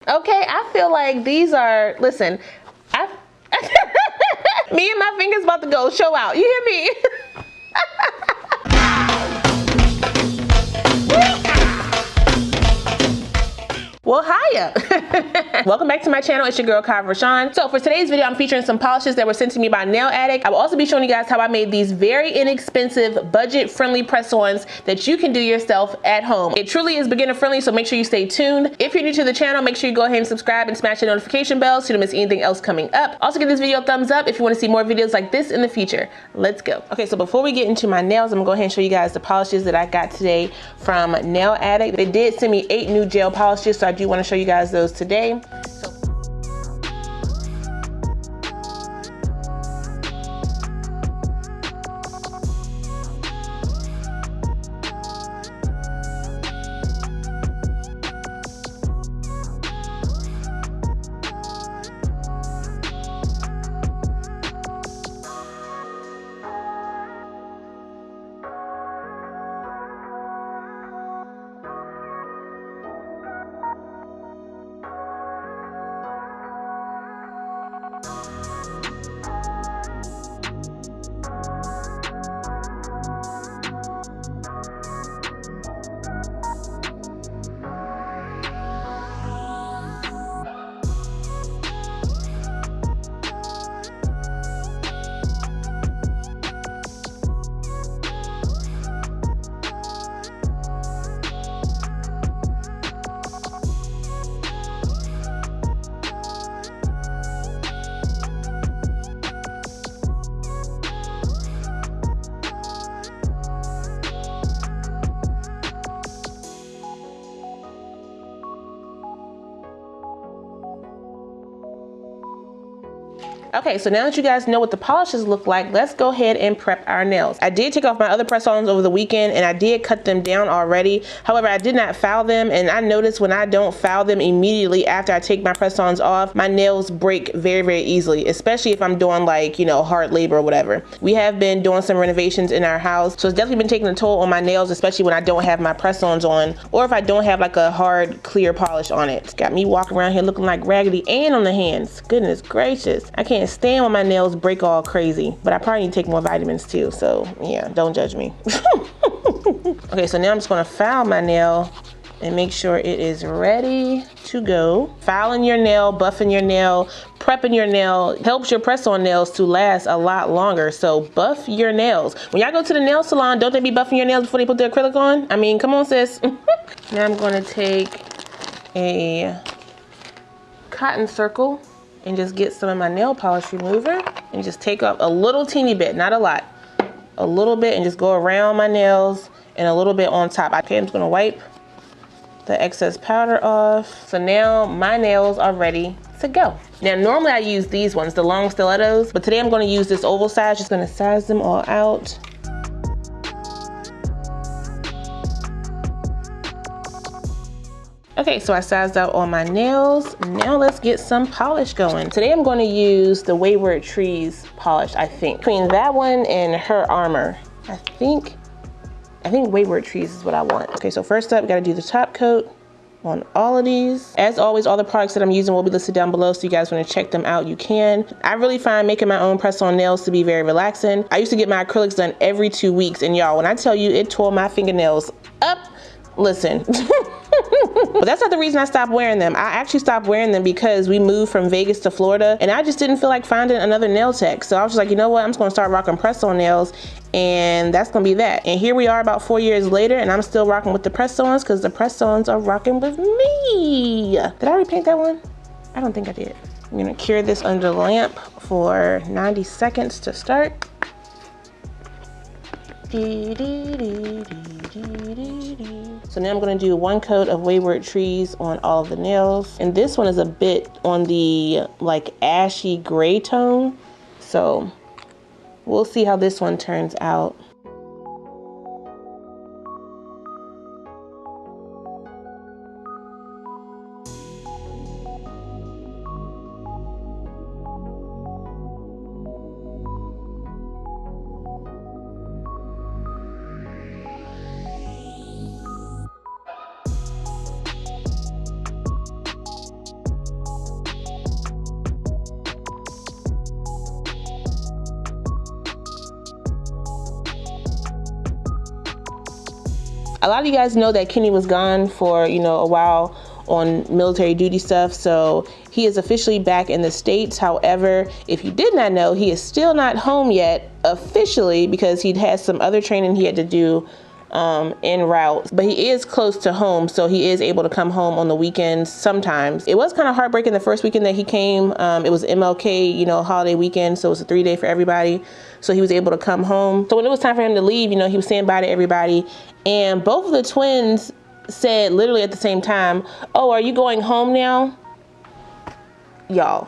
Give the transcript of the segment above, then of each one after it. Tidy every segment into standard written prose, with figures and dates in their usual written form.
Okay, I feel like these are, listen, me and my fingers about to go show out. You hear me? Well, hiya. Welcome back to my channel. It's your girl, Kai Rashawn. So for today's video, I'm featuring some polishes that were sent to me by Nail Addict. I will also be showing you guys how I made these very inexpensive, budget-friendly press-ons that you can do yourself at home. It truly is beginner-friendly, so make sure you stay tuned. If you're new to the channel, make sure you go ahead and subscribe and smash the notification bell so you don't miss anything else coming up. Also give this video a thumbs up if you want to see more videos like this in the future. Let's go. Okay, so before we get into my nails, I'm gonna go ahead and show you guys the polishes that I got today from Nail Addict. They did send me 8 new gel polishes, so I do want to show you guys those today. Okay, so now that you guys know what the polishes look like, let's go ahead and prep our nails. I did take off my other press-ons over the weekend and I did cut them down already. However, I did not file them, and I noticed when I don't file them immediately after I take my press-ons off, my nails break very, very easily, especially if I'm doing like, you know, hard labor or whatever. We have been doing some renovations in our house, so it's definitely been taking a toll on my nails, especially when I don't have my press-ons on or if I don't have like a hard, clear polish on it. It's got me walking around here looking like Raggedy Ann on the hands. Goodness gracious. I can't stand when my nails break all crazy, but I probably need to take more vitamins too, so yeah, don't judge me. Okay, so now I'm just gonna file my nail and make sure it is ready to go. Filing your nail, buffing your nail, prepping your nail helps your press-on nails to last a lot longer, so buff your nails. When y'all go to the nail salon, don't they be buffing your nails before they put the acrylic on? I mean, come on, sis. Now I'm gonna take a cotton circle and just get some of my nail polish remover and just take up a little teeny bit, not a lot, a little bit, and just go around my nails and a little bit on top. Okay, I'm just gonna wipe the excess powder off. So now my nails are ready to go. Now normally I use these ones, the long stilettos, but today I'm gonna use this oval size. Just gonna size them all out. Okay, so I sized out all my nails. Now let's get some polish going. Today I'm going to use the Wayward Trees polish, I think. Between that one and Her Armor, I think Wayward Trees is what I want. Okay, so first up, gotta do the top coat on all of these. As always, all the products that I'm using will be listed down below, so you guys want to check them out, you can. I really find making my own press-on nails to be very relaxing. I used to get my acrylics done every 2 weeks, and y'all, when I tell you it tore my fingernails up, listen. But that's not the reason I stopped wearing them. I actually stopped wearing them because we moved from Vegas to Florida and I just didn't feel like finding another nail tech. So I was just like, you know what? I'm just gonna start rocking press-on nails, and that's gonna be that. And here we are about 4 years later and I'm still rocking with the press-ons because the press-ons are rocking with me. Did I repaint that one? I don't think I did. I'm gonna cure this under the lamp for 90 seconds to start. So now I'm going to do 1 coat of Wayward Trees on all of the nails, and this one is a bit on the like ashy gray tone, so we'll see how this one turns out. A lot of you guys know that Kenny was gone for, you know, a while on military duty stuff, so he is officially back in the States. However, if you did not know, he is still not home yet officially because he'd had some other training he had to do en route, but he is close to home, so he is able to come home on the weekends sometimes. It was kind of heartbreaking the first weekend that he came. It was MLK, you know, holiday weekend, so it was a 3-day for everybody, so he was able to come home. So when it was time for him to leave, you know, he was saying bye to everybody, and both of the twins said literally at the same time, "Oh, are you going home now?" Y'all,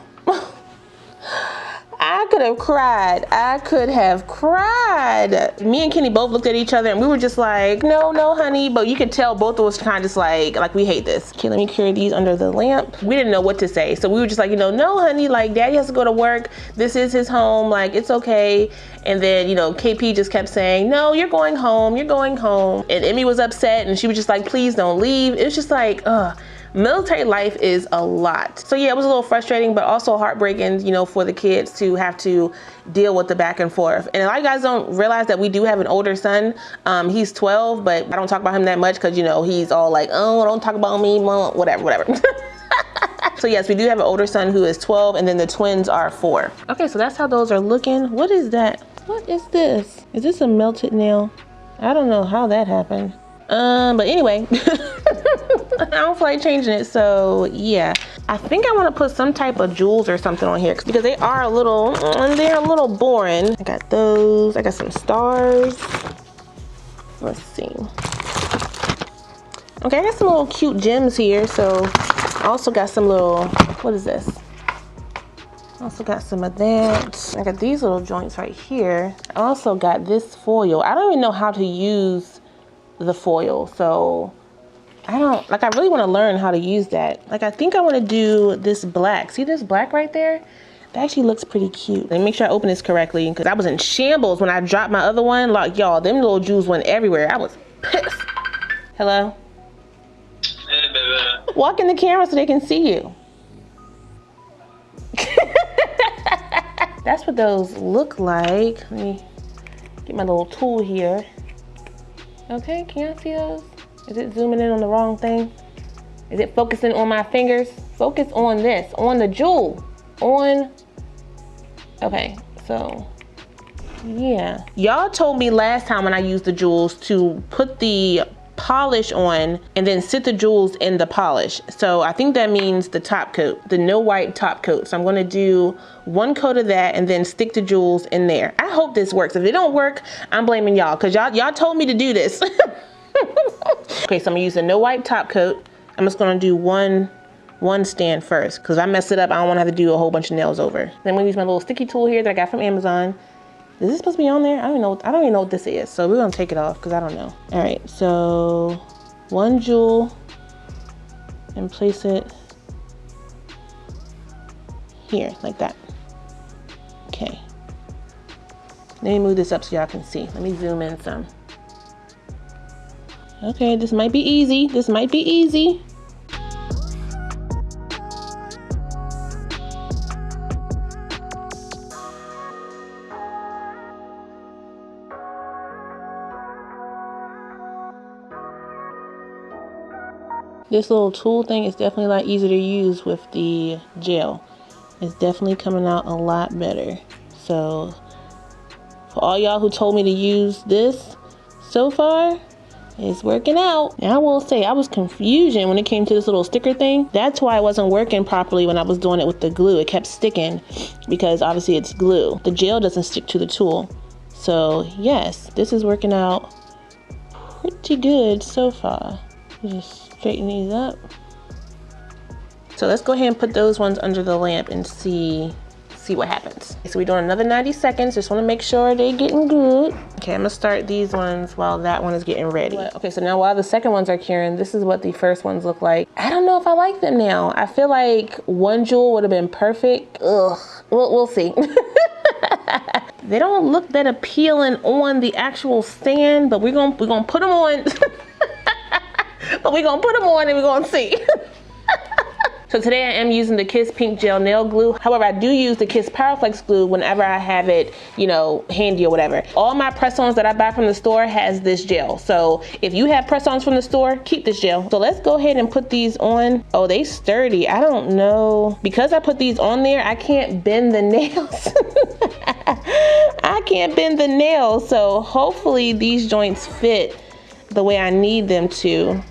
I could have cried. I could have cried. Me and Kenny both looked at each other and we were just like, no, honey. But you could tell both of us kind of just like we hate this. Okay, let me carry these under the lamp. We didn't know what to say. So we were just like, you know, no, honey, like daddy has to go to work. This is his home. Like, it's okay. And then, you know, KP just kept saying, no, you're going home. You're going home. And Emmy was upset and she was just like, please don't leave. It was just like, ugh. Military life is a lot. So yeah, it was a little frustrating, but also heartbreaking, you know, for the kids to have to deal with the back and forth. And a lot of guys don't realize that we do have an older son. He's 12, but I don't talk about him that much because, you know, he's all like, oh, don't talk about me, mom, whatever. So yes, we do have an older son who is 12, and then the twins are 4. Okay, so that's how those are looking. What is that? What is this? Is this a melted nail? I don't know how that happened. But anyway, I don't feel like changing it, so yeah. I think I want to put some type of jewels or something on here because they are a little, they're a little boring. I got those, I got some stars. Let's see. Okay, I got some little cute gems here, so I also got some little, what is this? Also got some of that. I got these little joints right here. I also got this foil. I don't even know how to use the foil, so I really want to learn how to use that. Like, I think I want to do this black. See this black right there? That actually looks pretty cute. Let me make sure I open this correctly because I was in shambles when I dropped my other one. Like, y'all, them little jewels went everywhere. I was pissed. Hello? Hey, baby. Walk in the camera so they can see you. That's what those look like. Let me get my little tool here. Okay, can y'all see those? Is it zooming in on the wrong thing? Is it focusing on my fingers? Focus on this, on the jewel, on. Okay, so yeah. Y'all told me last time when I used the jewels to put the polish on and then sit the jewels in the polish. So I think that means the top coat, the no white top coat. So I'm gonna do 1 coat of that and then stick the jewels in there. I hope this works. If it don't work, I'm blaming y'all because y'all told me to do this. Okay, so I'm gonna use the no white top coat. I'm just gonna do one stand first because if I mess it up, I don't wanna have to do a whole bunch of nails over. Then I'm gonna use my little sticky tool here that I got from Amazon. Is this supposed to be on there? I don't even know what this is. So we're gonna take it off because I don't know. All right, so 1 jewel and place it here like that. Okay. Let me move this up so y'all can see. Let me zoom in some. Okay, this might be easy. This might be easy. This little tool thing is definitely a lot easier to use with the gel. It's definitely coming out a lot better. So for all y'all who told me to use this so far, it's working out. And I will say I was confusion when it came to this little sticker thing. That's why it wasn't working properly when I was doing it with the glue. It kept sticking because obviously it's glue. The gel doesn't stick to the tool. So yes, this is working out pretty good so far. Just straighten these up. So let's go ahead and put those ones under the lamp and see what happens. So we're doing another 90 seconds. Just want to make sure they're getting good. Okay, I'm gonna start these ones while that one is getting ready. Okay, so now while the second ones are curing, this is what the first ones look like. I don't know if I like them now. I feel like 1 jewel would have been perfect. Ugh, we'll see. They don't look that appealing on the actual stand, but we're gonna put them on. But we're gonna put them on and we're gonna see. So today I am using the Kiss Pink Gel Nail Glue. However, I do use the Kiss Powerflex Glue whenever I have it, you know, handy or whatever. All my press-ons that I buy from the store has this gel. So if you have press-ons from the store, keep this gel. So let's go ahead and put these on. Oh, they sturdy. I don't know. Because I put these on there, I can't bend the nails. I can't bend the nails. So hopefully these joints fit the way I need them to.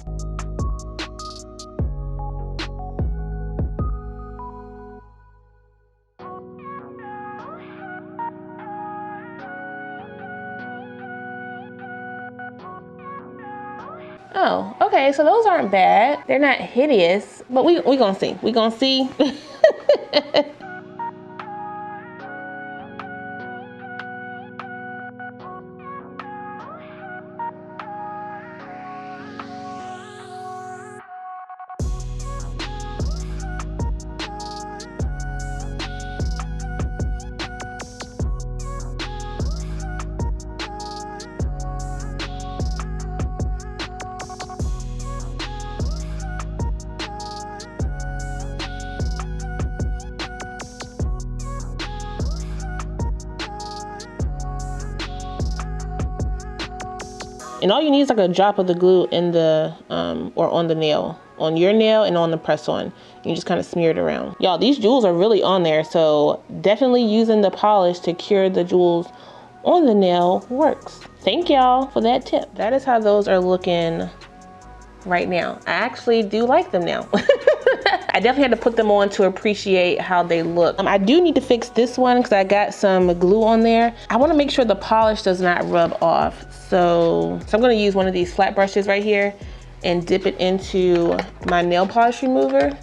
Oh, okay, so those aren't bad. They're not hideous, but we gonna see. We gonna see. And all you need is like a drop of the glue in the, or on the nail, on your nail and on the press on. You just kind of smear it around. Y'all, these jewels are really on there, so definitely using the polish to cure the jewels on the nail works. Thank y'all for that tip. That is how those are looking right now. I actually do like them now. I definitely had to put them on to appreciate how they look. I do need to fix this one because I got some glue on there. I want to make sure the polish does not rub off. So I'm going to use one of these flat brushes right here and dip it into my nail polish remover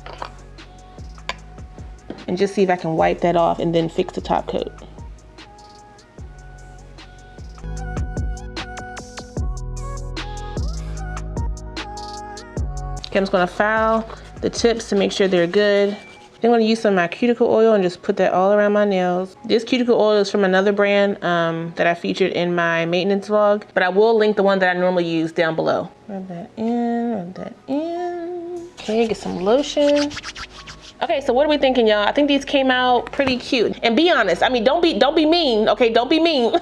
and just see if I can wipe that off and then fix the top coat. Okay, I'm just going to file the tips to make sure they're good. I'm going to use some of my cuticle oil and just put that all around my nails. This cuticle oil is from another brand that I featured in my maintenance vlog, but I will link the one that I normally use down below. Rub that in, rub that in. Okay, get some lotion. Okay, so what are we thinking, y'all? I think these came out pretty cute. And be honest, I mean, don't be mean, okay? Don't be mean.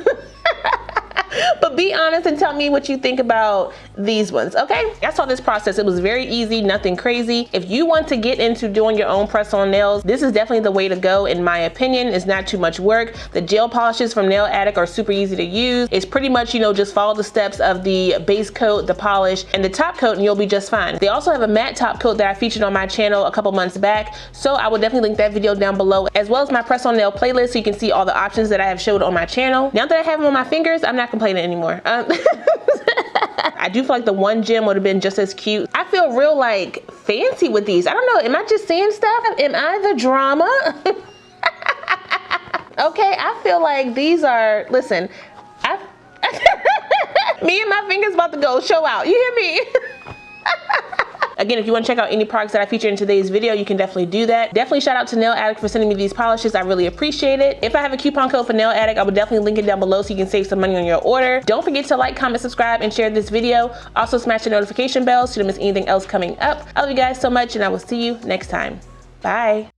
But be honest and tell me what you think about these ones, okay? I saw this process. It was very easy, nothing crazy. If you want to get into doing your own press-on nails, this is definitely the way to go, in my opinion. It's not too much work. The gel polishes from Nail Addict are super easy to use. It's pretty much, you know, just follow the steps of the base coat, the polish, and the top coat, and you'll be just fine. They also have a matte top coat that I featured on my channel a couple months back, so I will definitely link that video down below, as well as my press-on nail playlist, so you can see all the options that I have showed on my channel. Now that I have them on my fingers, I'm not complaining anymore. I do feel like the one gem would have been just as cute. I feel real like fancy with these. I don't know, am I just seeing stuff? Am I the drama? Okay, I feel like these are, listen, me and my fingers about to go show out, you hear me? Again, if you want to check out any products that I featured in today's video, you can definitely do that. Definitely shout out to Nail Addict for sending me these polishes. I really appreciate it. If I have a coupon code for Nail Addict, I will definitely link it down below so you can save some money on your order. Don't forget to like, comment, subscribe, and share this video. Also smash the notification bell so you don't miss anything else coming up. I love you guys so much, and I will see you next time. Bye.